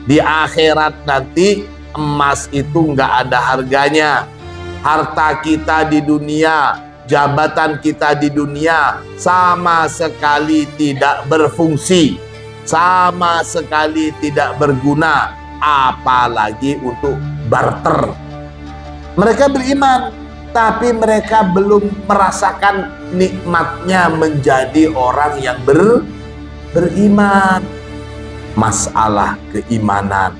Di akhirat nanti emas itu nggak ada harganya. Harta kita di dunia, jabatan kita di dunia sama sekali tidak berfungsi, sama sekali tidak berguna, apalagi untuk barter. Mereka beriman, tapi mereka belum merasakan nikmatnya menjadi orang yang beriman. Masalah keimanan,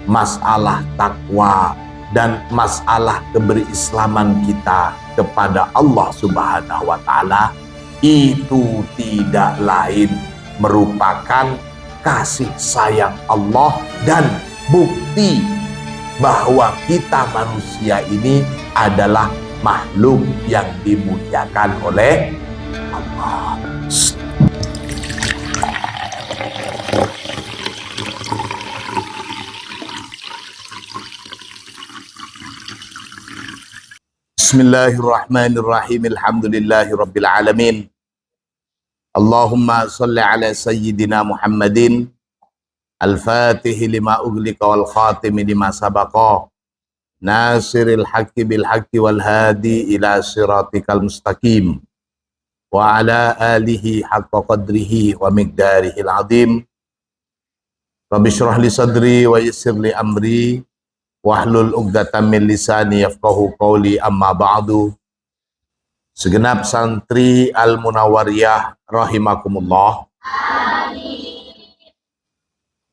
masalah takwa, dan masalah keberislaman kita kepada Allah Subhanahu wa Ta'ala itu tidak lain merupakan kasih sayang Allah dan bukti bahwa kita manusia ini adalah makhluk yang dimuliakan oleh Allah. Bismillahirrahmanirrahim. Alhamdulillahirabbil alamin. Allahumma shalli ala sayyidina Muhammadin al-fatihi lima ughliqa wal khatimi lima sabaqa nasiril haqqi bil haqqi wal hadi ila siratikal mustaqim wa ala alihi haqqa qadrihi wa miqdarihil azim. Rabbi shrah li sadri wa yassir li amri wahlul 'uqdatam min lisani yafqahu qawli, amma ba'du. Segenap santri Al-Munawwariyah rahimakumullah.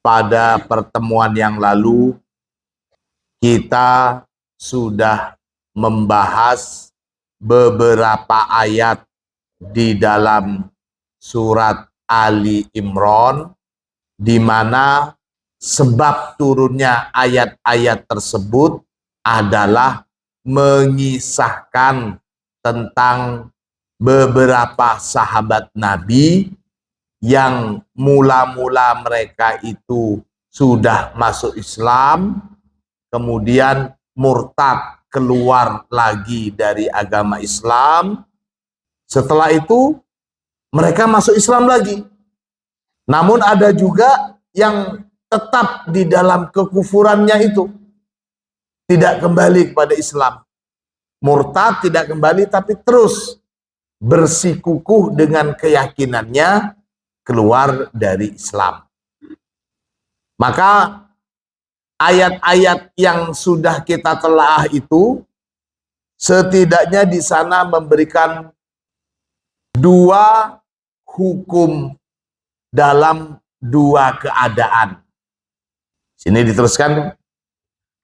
Pada pertemuan yang lalu kita sudah membahas beberapa ayat di dalam surat Ali Imran, di mana sebab turunnya ayat-ayat tersebut adalah mengisahkan tentang beberapa sahabat Nabi yang mula-mula mereka itu sudah masuk Islam, kemudian murtad keluar lagi dari agama Islam. Setelah itu mereka masuk Islam lagi. Namun ada juga yang tetap di dalam kekufurannya itu, tidak kembali kepada Islam. Murtad tidak kembali, tapi terus bersikukuh dengan keyakinannya keluar dari Islam. Maka ayat-ayat yang sudah kita telaah itu setidaknya di sana memberikan dua hukum dalam dua keadaan. Sini diteruskan,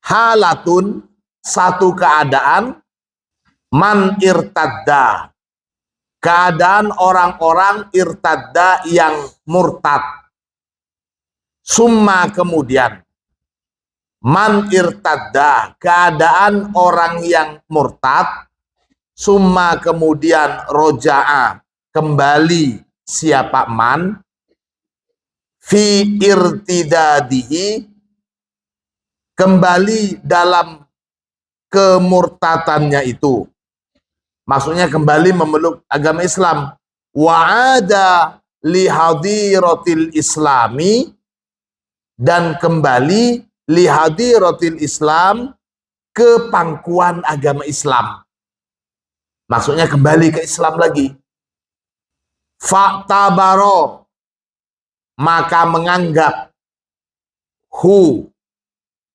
halatun, satu keadaan, man irtadda, keadaan orang-orang irtadda yang murtad. Summa, kemudian, man irtadda, keadaan orang yang murtad. Summa, kemudian, roja'a, kembali siapa man, fi irtidadihi, kembali dalam kemurtatannya itu, maksudnya kembali memeluk agama Islam. Wa'ada lihadiratil islami, dan kembali lihadiratil Islam, ke pangkuan agama Islam, maksudnya kembali ke Islam lagi. Fa'tabaro, maka menganggap hu,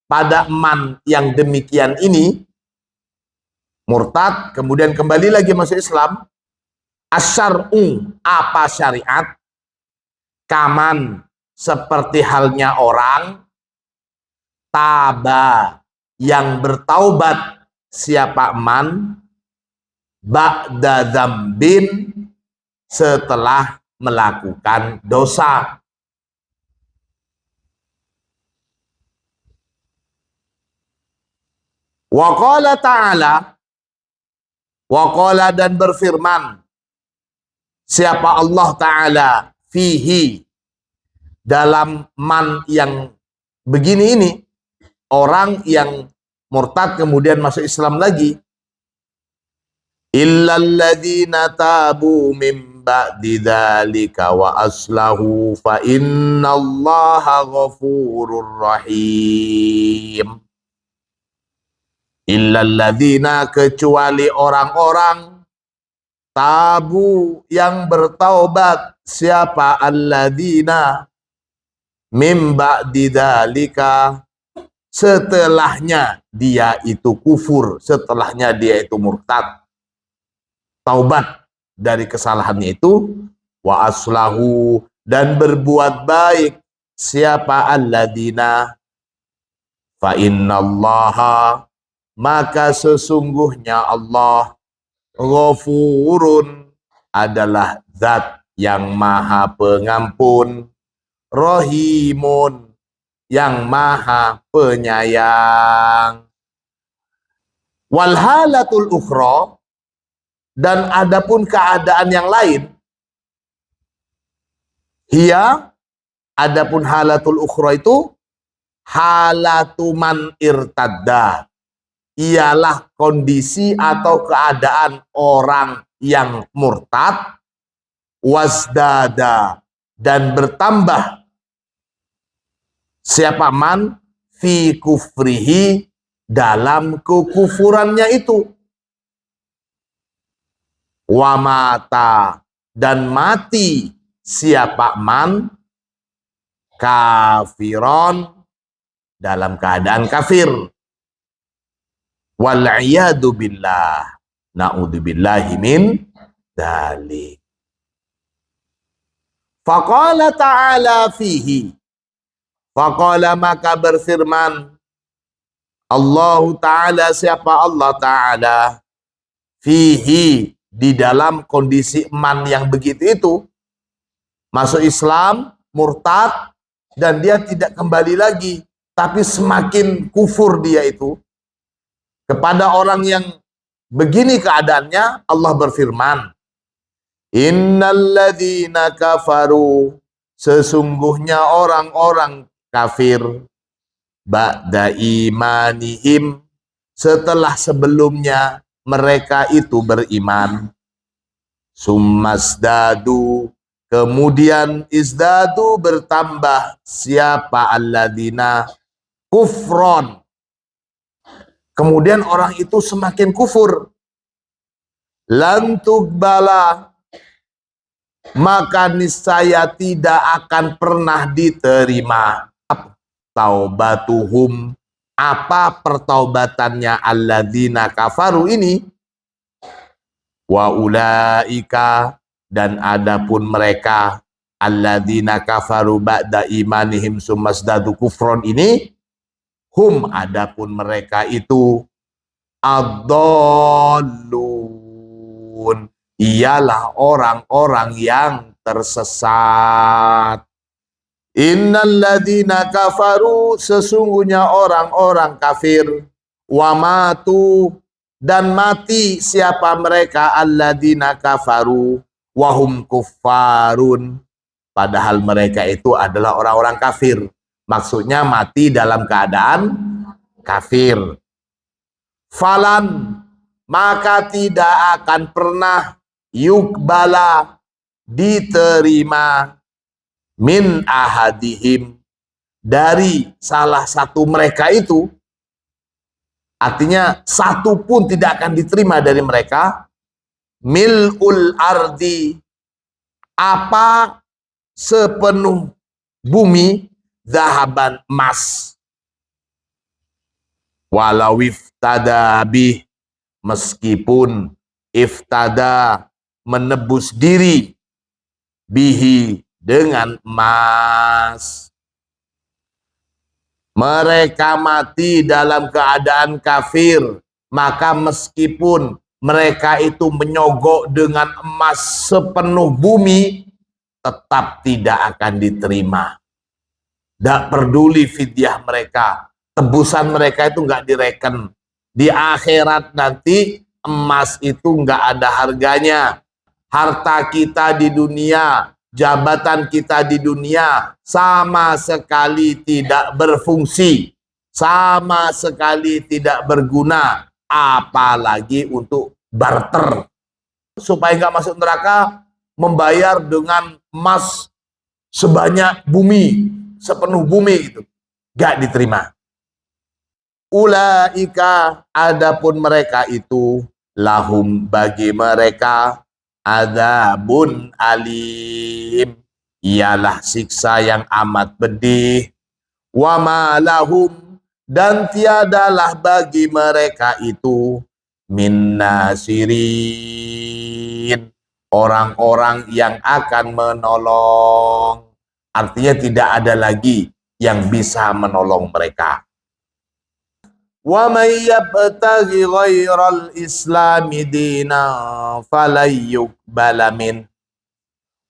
pada man yang demikian ini, murtad kemudian kembali lagi masuk Islam, asyar'u, apa syariat, kaman, seperti halnya orang, taba, yang bertaubat siapa man, ba'da dzambin, setelah melakukan dosa. Wa qala ta'ala, wa qala, dan berfirman siapa Allah Ta'ala, fihi, dalam man yang begini ini, orang yang murtad kemudian masuk Islam lagi, illalladzina tabu min ba'di dzalika wa aslahu fa innallaha ghafurur rahim. Illalladzina, kecuali orang-orang tabu yang bertaubat. Siapa? Alladzina mim ba'di dzalika, setelahnya dia itu kufur, setelahnya dia itu murtad, taubat dari kesalahannya itu, wa aslahu, dan berbuat baik. Siapa? Alladzina, fa innallaha, maka sesungguhnya Allah, ghafurun, adalah zat yang maha pengampun, rahimun, yang maha penyayang. Walhalatul ukhra, dan adapun keadaan yang lain, hiya, adapun halatul ukhra itu, halatu man irtadda, ialah kondisi atau keadaan orang yang murtad, wasdada, dan bertambah. Siapa? Man fi kufrihi, dalam kekufurannya itu. Wa mata, dan mati. Siapa? Man kafiron, dalam keadaan kafir. Wal'iyadu billah, na'udzubillahi min dzalik. Faqala ta'ala fihi, faqala, maka berfirman Allah Ta'ala, siapa? Allah Ta'ala, fihi, di dalam kondisi man yang begitu itu, masuk Islam, murtad, dan dia tidak kembali lagi, tapi semakin kufur dia itu. Kepada orang yang begini keadaannya, Allah berfirman, innalladzina kafaru, sesungguhnya orang-orang kafir, ba'da imanihim, setelah sebelumnya mereka itu beriman, summasdadu, kemudian izdadu, bertambah. Siapa? Alladzina kufron, kemudian orang itu semakin kufur. Lantugbala, maka niscaya tidak akan pernah diterima taubatuhum, apa pertaubatannya alladzina kafaru ini. Wa ulaika, dan adapun mereka alladzina kafaru ba'da imanihim summasdadu kufron ini, hum, adapun mereka itu, ad-dallun, ialah orang-orang yang tersesat. Innalladzina kafaru, sesungguhnya orang-orang kafir, wa matu, dan mati. Siapa mereka? Alladzina kafaru wahum kuffarun, padahal mereka itu adalah orang-orang kafir. Maksudnya mati dalam keadaan kafir. Falan, maka tidak akan pernah yukbala, diterima, min ahadihim, dari salah satu mereka itu. Artinya satu pun tidak akan diterima dari mereka. Mil'ul ardi, apa sepenuh bumi, zahaban, emas. Walau iftada bih, meskipun iftada, menebus diri, bihi, dengan emas. Mereka mati dalam keadaan kafir, maka meskipun mereka itu menyogok dengan emas sepenuh bumi, tetap tidak akan diterima. Tidak peduli fidyah mereka, tebusan mereka itu nggak direken. Di akhirat nanti emas itu nggak ada harganya. Harta kita di dunia, jabatan kita di dunia sama sekali tidak berfungsi, sama sekali tidak berguna, apalagi untuk barter. Supaya nggak masuk neraka, membayar dengan emas sebanyak bumi, sepenuh bumi gitu. Gak diterima. Ulaika, adapun mereka itu, lahum bagi mereka, adzabun alim, ialah siksa yang amat pedih. Wa ma lahum, dan tiadalah bagi mereka itu, min nasirin, orang-orang yang akan menolong. Artinya tidak ada lagi yang bisa menolong mereka. Wa may yabtaghi ghairal islami dinan falan yuqbala min.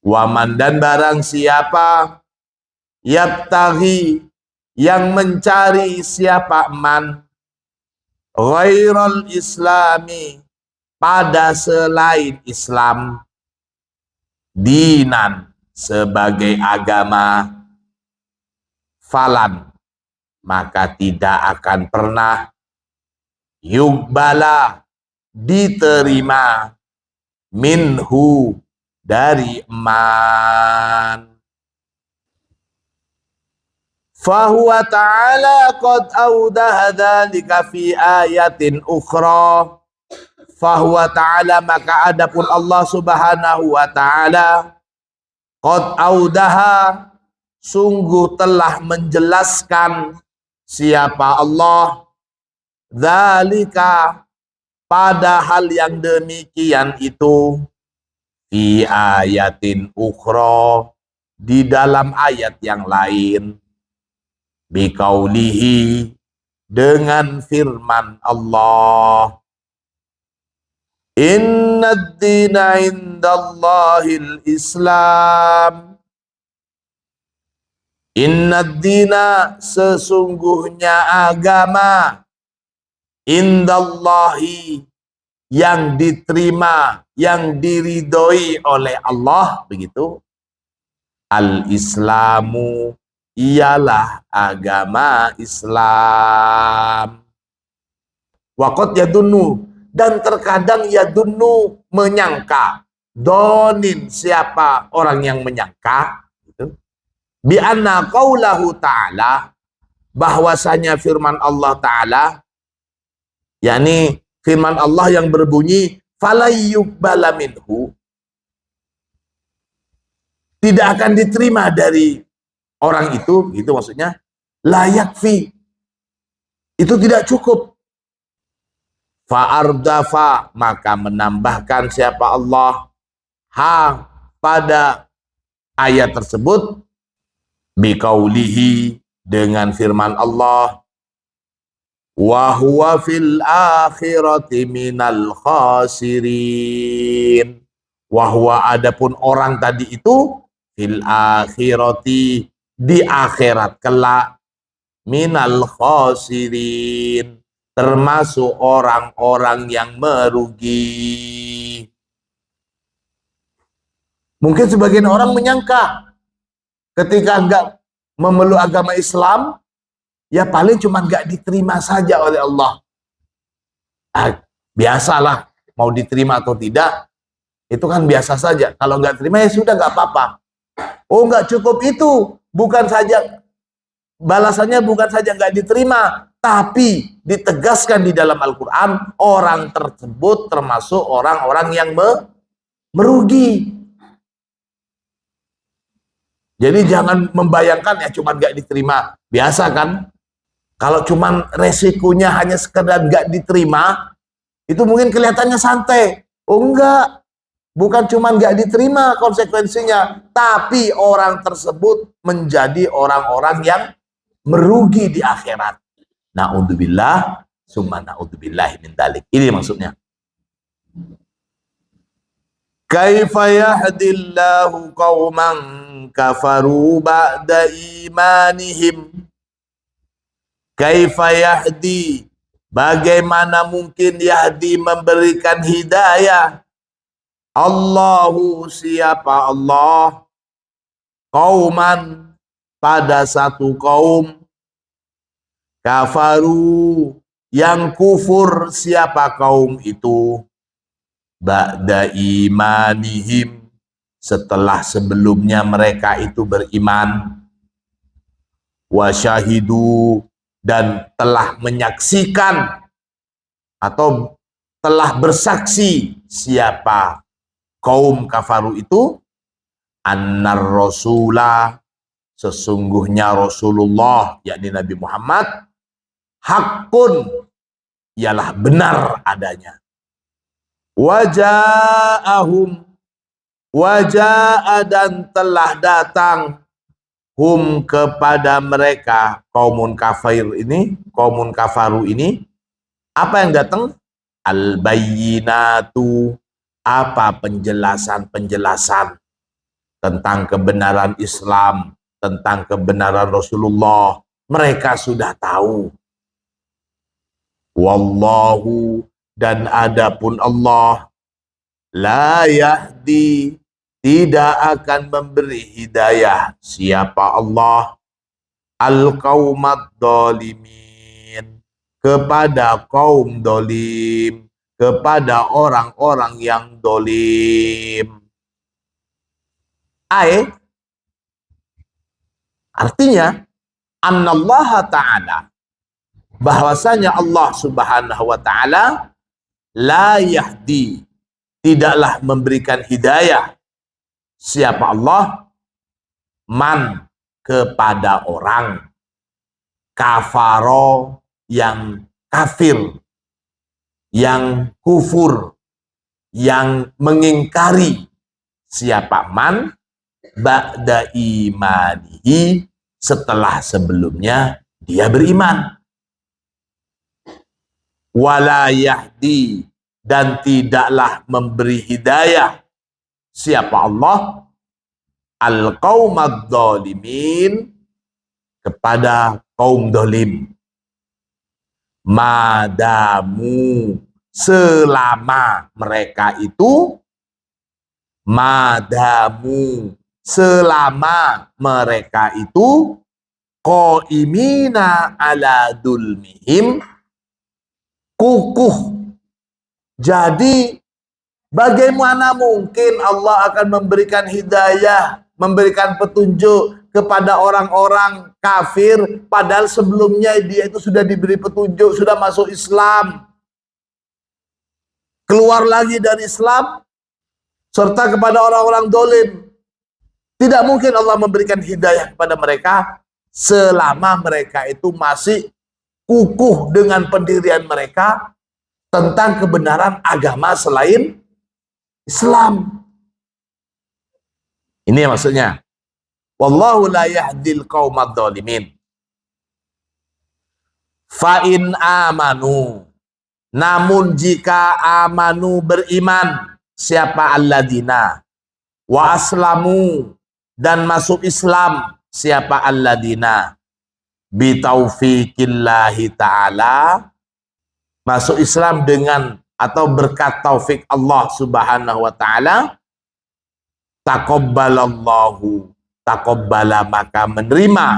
Wa man, dan barang siapa, yabtaghi, yang mencari, siapa man, ghairal islami, pada selain Islam, dinan, sebagai agama, falan, maka tidak akan pernah, yuqbala, diterima, minhu, dari man. Fahuwa ta'ala qad awdaha dzalika fi ayatin ukhra. Fahuwa ta'ala, maka adapun Allah subhanahu wa ta'ala, qad awdaha, sungguh telah menjelaskan siapa Allah, dzalika, pada hal yang demikian itu, fi ayatin ukhra, di dalam ayat yang lain, biqaulihi, dengan firman Allah, innad dina indallahil Islam. Innad dina, sesungguhnya agama, indallahi, yang diterima, yang diridhoi oleh Allah, begitu. Al-Islamu, ialah agama Islam. Waqad yadunnu, dan terkadang yadunnu, menyangka, donin, siapa orang yang menyangka, gitu. Bi anna qaulahu ta'ala, bahwasanya firman Allah Ta'ala, yakni firman Allah yang berbunyi, falayyuqbala minhu, tidak akan diterima dari orang itu, gitu maksudnya. Layak fi, itu tidak cukup. Fa'ardafa, maka menambahkan siapa Allah, ha, pada ayat tersebut, biqaulihi, dengan firman Allah, wa huwa fil akhirati minal khasirin. Wa huwa, adapun orang tadi itu, fil akhirati, di akhirat kelak, minal khasirin, termasuk orang-orang yang merugi. Mungkin sebagian orang menyangka ketika enggak memeluk agama Islam, ya paling cuma enggak diterima saja oleh Allah. Biasalah, mau diterima atau tidak, itu kan biasa saja. Kalau enggak terima ya sudah, enggak apa-apa. Oh, enggak cukup itu. Bukan saja balasannya, bukan saja enggak diterima, tapi ditegaskan di dalam Al-Quran, orang tersebut termasuk orang-orang yang merugi. Jadi jangan membayangkan ya cuma enggak diterima. Biasa kan? Kalau cuma resikonya hanya sekedar enggak diterima, itu mungkin kelihatannya santai. Oh enggak. Bukan cuma nggak diterima konsekuensinya, tapi orang tersebut menjadi orang-orang yang merugi di akhirat. Na'udzubillah, summa na'udzubillah min dzalik. Ini maksudnya. Kaifa yahdillahu qauman kafaru ba'da imanihim. Kaifa yahdi, bagaimana mungkin yahdi, memberikan hidayah, Allahu, siapa Allah, qauman, pada satu kaum, kafaru, yang kufur, siapa kaum itu, ba'da imanihim, setelah sebelumnya mereka itu beriman, wa syahidu, dan telah menyaksikan atau telah bersaksi siapa kaum kafaru itu, annar rasulah, sesungguhnya Rasulullah yakni Nabi Muhammad, hakun, ialah benar adanya. Waja'ahum, waja'a, dan telah datang, hum, kepada mereka, kaumun kafir ini, kaumun kafaru ini, apa yang datang? Al-bayyinatu, apa penjelasan-penjelasan tentang kebenaran Islam, tentang kebenaran Rasulullah, mereka sudah tahu. Wallahu, dan adapun Allah, la yahdi, tidak akan memberi hidayah siapa Allah, al-qaumad dolimin, kepada kaum dolim, kepada orang-orang yang dolim. Artinya annallaha ta'ala, bahwasanya Allah subhanahu wa ta'ala, la yahdi, tidaklah memberikan hidayah siapa Allah, man, kepada orang, kafaro, yang kafir, yang kufur, yang mengingkari siapa man, ba'da imanihi, setelah sebelumnya dia beriman. Wala yahdi, dan tidaklah memberi hidayah siapa Allah, al-qaumad dhalimin, kepada kaum dolim, madamu, selama mereka itu, madamu, selama mereka itu, qaimina ala dulmihim, kukuh. Jadi bagaimana mungkin Allah akan memberikan hidayah, memberikan petunjuk kepada orang-orang kafir, padahal sebelumnya dia itu sudah diberi petunjuk, sudah masuk Islam, keluar lagi dari Islam, serta kepada orang-orang dolim. Tidak mungkin Allah memberikan hidayah kepada mereka selama mereka itu masih kukuh dengan pendirian mereka tentang kebenaran agama selain Islam. Ini maksudnya. Wallahu la yahdil qaumad dhalimin. Fa in amanu, namun jika amanu, beriman siapa alladina, wa aslamu, dan masuk Islam siapa alladina, bi taufiqillahi ta'ala, masuk Islam dengan atau berkat taufik Allah subhanahu wa ta'ala, taqabbalallahu, taqabbala, maka menerima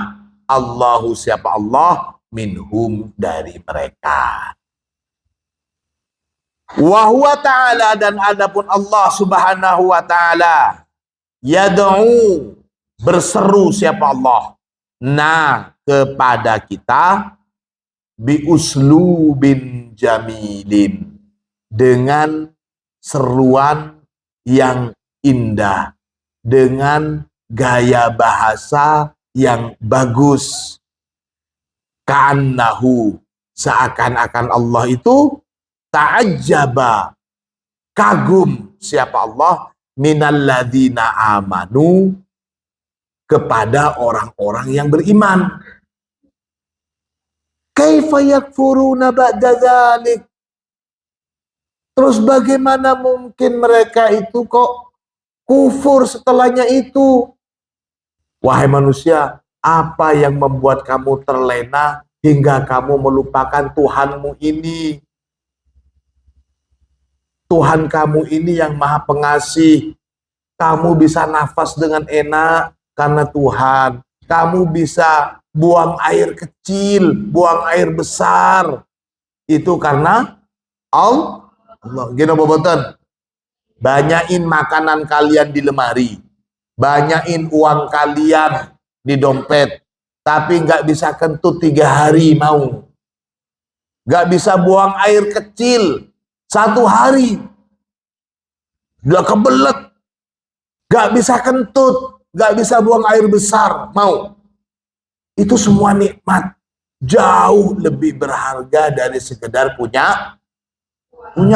Allahu, siapa Allah, minhum, dari mereka. Wa huwa ta'ala, dan adapun Allah subhanahu wa ta'ala, yad'u, berseru siapa Allah, nah, kepada kita, bi uslubin jamilin, dengan seruan yang indah, dengan gaya bahasa yang bagus. Ka'annahu, seakan-akan Allah itu ta'ajjaba, kagum siapa Allah, minalladzina amanu, kepada orang-orang yang beriman. Kaifa yakfuruna ba'da dzalik, terus bagaimana mungkin mereka itu kok kufur setelahnya itu? Wahai manusia, apa yang membuat kamu terlena hingga kamu melupakan Tuhanmu ini? Tuhan kamu ini yang maha pengasih. Kamu bisa nafas dengan enak karena Tuhan. Kamu bisa buang air kecil, buang air besar, itu karena Allah. Gini bobotan. banyain makanan kalian di lemari, banyain uang kalian di dompet, tapi nggak bisa kentut 3 hari mau. Nggak bisa buang air kecil 1 hari. Udah kebelet. Nggak bisa kentut, nggak bisa buang air besar mau. Itu semua nikmat. Jauh lebih berharga dari sekedar punya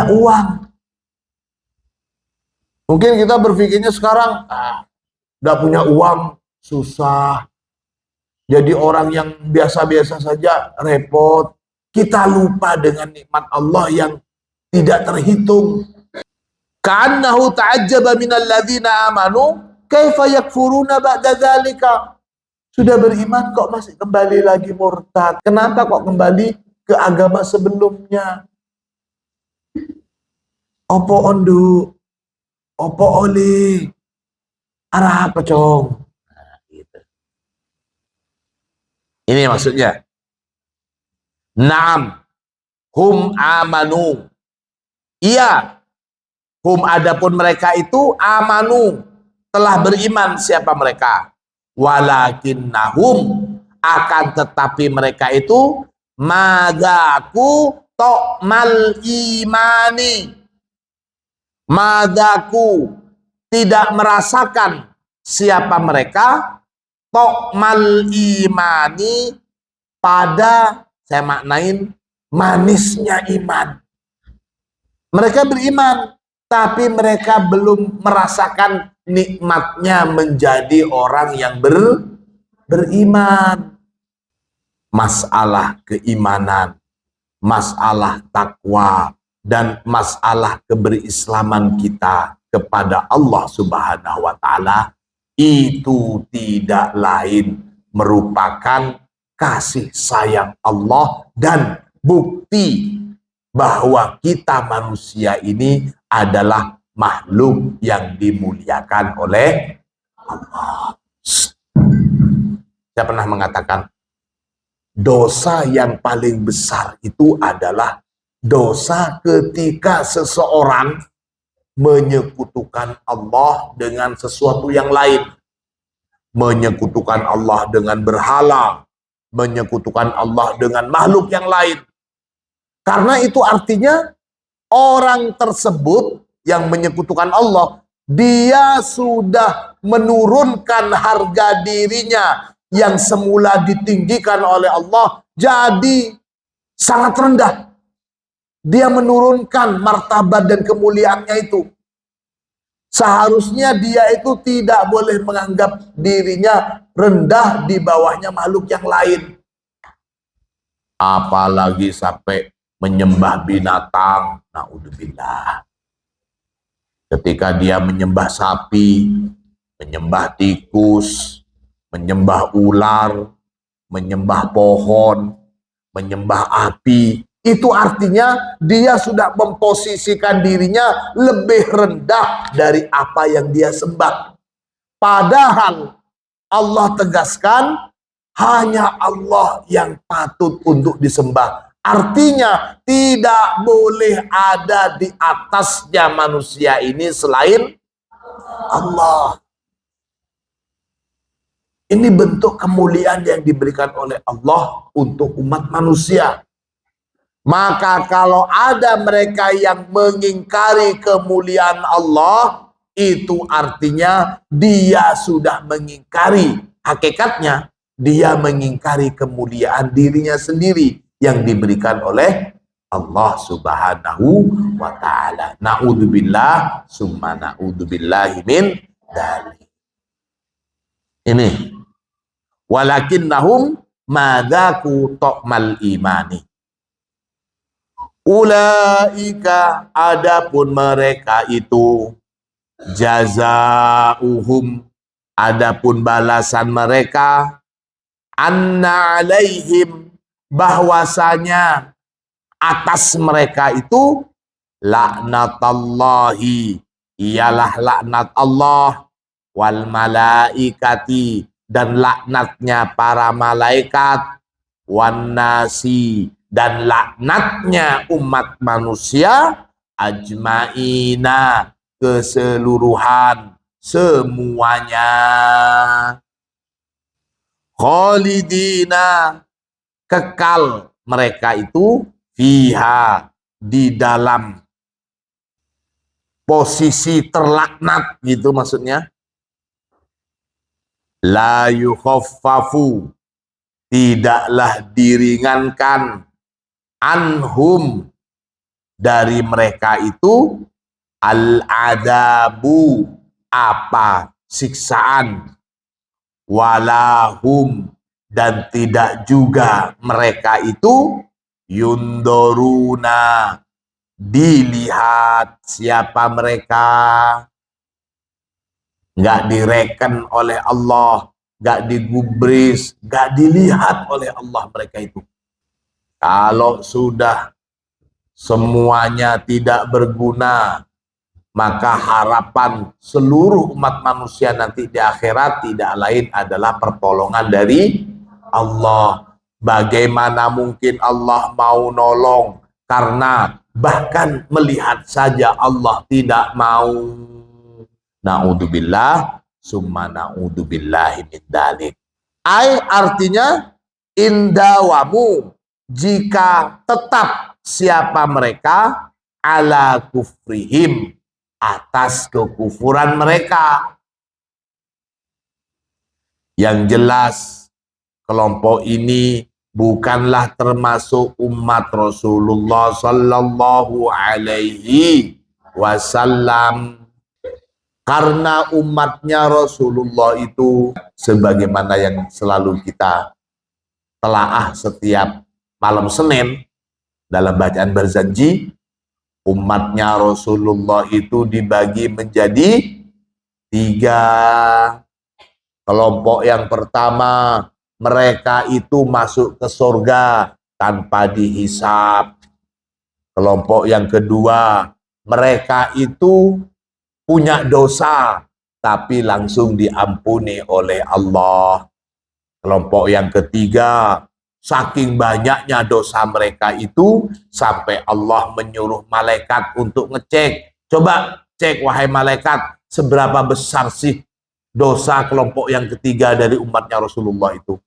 uang. Mungkin kita berpikirnya sekarang, udah punya uang, susah. Jadi orang yang biasa-biasa saja, repot. Kita lupa dengan nikmat Allah yang tidak terhitung. Ka'annahu ta'ajjaba minal ladzina amanu, kaifa yakfuruna ba'da dzalika. Sudah beriman kok masih kembali lagi murtad. Kenapa kok kembali ke agama sebelumnya? Opo ondu, opo oli, arah apa cong? Nah, gitu. Ini maksudnya. Naam, hum amanu. Iya, hum adapun mereka itu amanu, telah beriman siapa mereka. Walakinnahum, akan tetapi mereka itu madaku tokmal imani. Madaku, tidak merasakan siapa mereka tokmal imani, pada, saya maknain, manisnya iman. Mereka beriman, tapi mereka belum merasakan nikmatnya menjadi orang yang beriman. Masalah keimanan, masalah takwa, dan masalah keberislaman kita kepada Allah Subhanahu wa Ta'ala, itu tidak lain merupakan kasih sayang Allah dan bukti bahwa kita manusia ini adalah makhluk yang dimuliakan oleh Allah. Saya pernah mengatakan, dosa yang paling besar itu adalah dosa ketika seseorang menyekutukan Allah dengan sesuatu yang lain. Menyekutukan Allah dengan berhala, menyekutukan Allah dengan makhluk yang lain. Karena itu artinya orang tersebut yang menyekutukan Allah, dia sudah menurunkan harga dirinya yang semula ditinggikan oleh Allah jadi sangat rendah. Dia menurunkan martabat dan kemuliaannya itu. Seharusnya dia itu tidak boleh menganggap dirinya rendah di bawahnya makhluk yang lain. Apalagi sampai menyembah binatang. Naudzubillah. Ketika dia menyembah sapi, menyembah tikus, menyembah ular, menyembah pohon, menyembah api, itu artinya dia sudah memposisikan dirinya lebih rendah dari apa yang dia sembah. Padahal Allah tegaskan hanya Allah yang patut untuk disembah. Artinya tidak boleh ada di atasnya manusia ini selain Allah. Ini bentuk kemuliaan yang diberikan oleh Allah untuk umat manusia. Maka kalau ada mereka yang mengingkari kemuliaan Allah, itu artinya dia sudah mengingkari, hakikatnya dia mengingkari kemuliaan dirinya sendiri yang diberikan oleh Allah Subhanahu wa Ta'ala. Na'udzubillah summa na'udzubillahi min dzalik. Ini walakinnahum madzaku tokmal imani. Ulaika, adapun mereka itu, jazauhum, adapun balasan mereka, anna alaihim, bahwasanya atas mereka itu, laknatallahi, ialah laknat Allah, wal malaikati, dan laknatnya para malaikat, wan nasi, dan laknatnya umat manusia, ajmaina, keseluruhan, semuanya. Khalidina, kekal mereka itu, fiha, di dalam posisi terlaknat gitu maksudnya. La yukhaffafu, tidaklah diringankan, anhum, dari mereka itu, al-adabu, apa, siksaan, walahum, dan tidak juga mereka itu, yundoruna, dilihat siapa mereka, nggak direken oleh Allah, nggak digubris, nggak dilihat oleh Allah mereka itu. Kalau sudah semuanya tidak berguna, maka harapan seluruh umat manusia nanti di akhirat tidak lain adalah pertolongan dari Allah. Bagaimana mungkin Allah mau nolong, karena bahkan melihat saja Allah tidak mau. Na'udzubillah, summa na'udzubillahi min dzalik. Artinya indawamu, jika tetap siapa mereka, ala kufrihim, atas kekufuran mereka. Yang jelas kelompok ini bukanlah termasuk umat Rasulullah sallallahu alaihi wasallam. Karena umatnya Rasulullah itu, sebagaimana yang selalu kita telaah setiap malam Senin dalam bacaan berzanji, umatnya Rasulullah itu dibagi menjadi 3 kelompok. Yang pertama, mereka itu masuk ke surga tanpa dihisab. Kelompok yang kedua, mereka itu punya dosa tapi langsung diampuni oleh Allah. Kelompok yang ketiga, saking banyaknya dosa mereka itu sampai Allah menyuruh malaikat untuk ngecek. Coba cek wahai malaikat, seberapa besar sih dosa kelompok yang ketiga dari umatnya Rasulullah itu.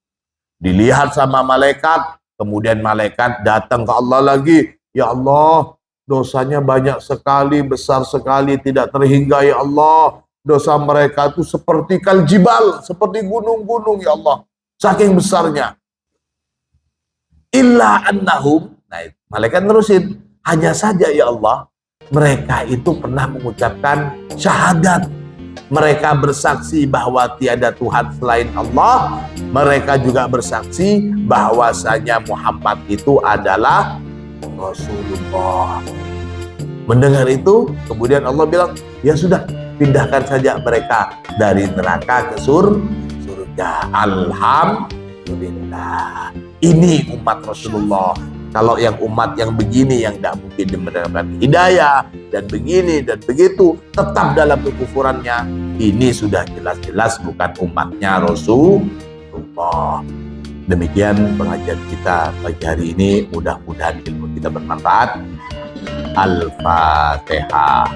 Dilihat sama malaikat, kemudian malaikat datang ke Allah lagi. Ya Allah, dosanya banyak sekali, besar sekali, tidak terhingga ya Allah. Dosa mereka itu seperti kaljibal, seperti gunung-gunung ya Allah. Saking besarnya. Illa annahum, nah malaikat terusin, hanya saja ya Allah, mereka itu pernah mengucapkan syahadat. Mereka bersaksi bahwa tiada Tuhan selain Allah. Mereka juga bersaksi bahwasanya Muhammad itu adalah Rasulullah. Mendengar itu, kemudian Allah bilang, ya sudah, pindahkan saja mereka dari neraka ke surga. Alhamdulillah. Ini umat Rasulullah. Kalau yang umat yang begini, yang tidak mungkin mendapatkan hidayah, dan begini, dan begitu, tetap dalam kekufurannya, ini sudah jelas-jelas bukan umatnya Rasulullah. Demikian pengajian kita pagi hari ini. Mudah-mudahan ilmu kita bermanfaat. Al-Fatihah.